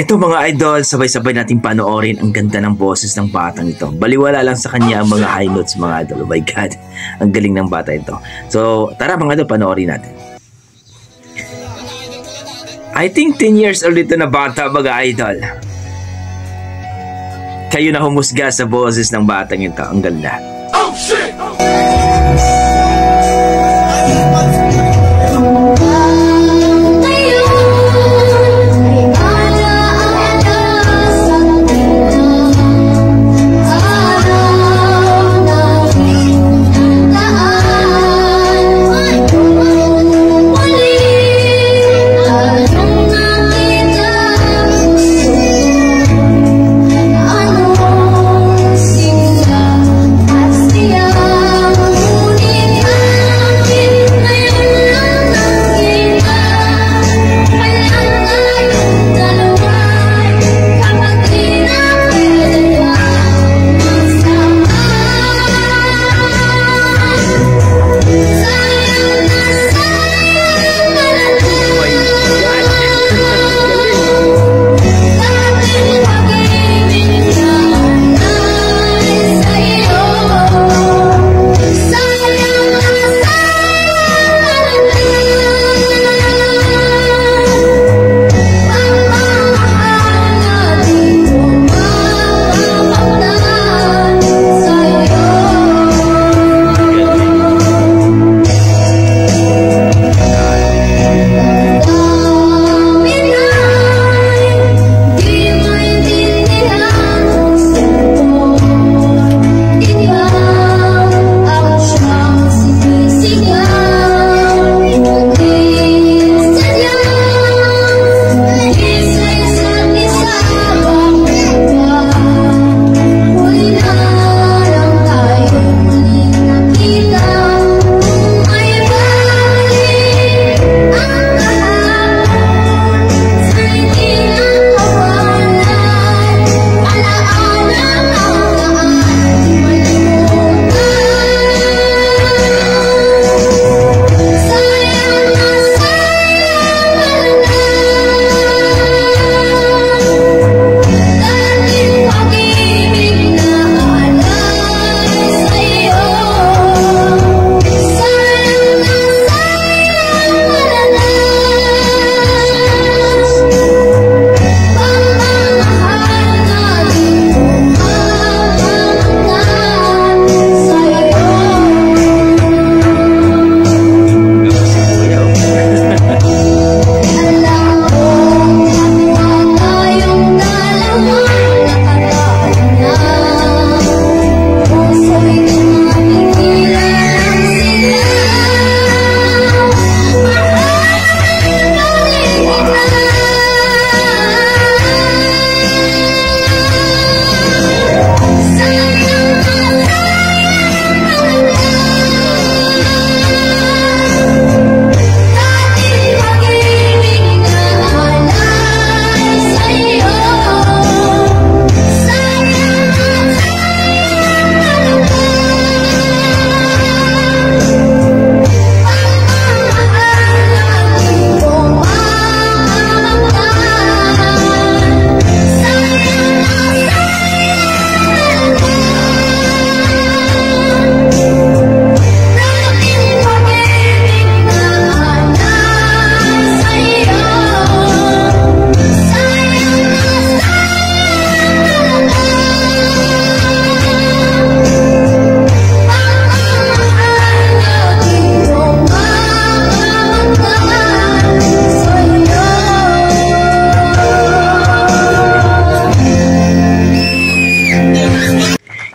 Ito mga idol, sabay-sabay nating panoorin ang ganda ng boses ng batang ito. Baliwala lang sa kanya ang mga high notes mga idol. Oh my God, ang galing ng bata ito. So tara mga idol, panoorin natin. I think 10 years old ito na bata mga idol. Kayo na humusga sa boses ng batang ito. Ang ganda. Oh shit!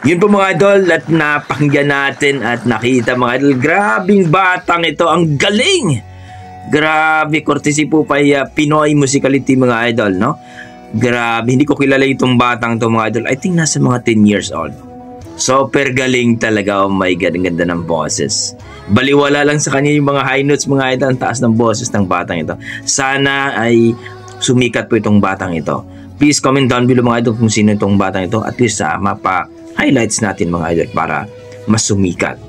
Yun po mga idol, at napakinggan natin at nakita mga idol, grabing batang ito, ang galing! Grabe, courtesy po pa Pinoy Musicality mga idol, no? Grabe, hindi ko kilala itong batang to mga idol. I think nasa mga 10 years old. Super galing talaga, oh my God, ang ganda ng boses. Baliwala lang sa kanya yung mga high notes mga idol, ang taas ng boses ng batang ito. Sana ay sumikat po itong batang ito. Please comment down below mga idol kung sino itong batang ito, at least mapa-highlights natin mga idol para mas sumikat.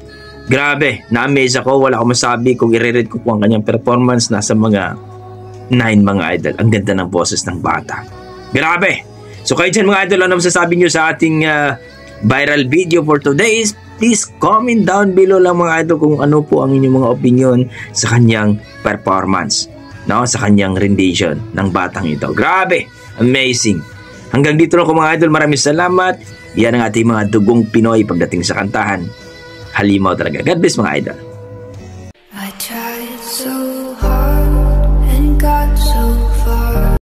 Grabe, na-amaze ako, wala akong masabi kung i-rate ko po ang kanyang performance, nasa mga 9 mga idol. Ang ganda ng boses ng bata. Grabe. So kayo dyan mga idol, ano masasabi nyo sa ating viral video for today's? Please comment down below lang mga idol kung ano po ang inyong mga opinion sa kanyang performance, no? Sa kanyang rendition ng batang ito. Grabe. Amazing. Hanggang dito lang ko mga idol. Maraming salamat. Yan ang ating mga dugong Pinoy pagdating sa kantahan. Halimaw talaga. God bless mga idol. I tried so hard and got so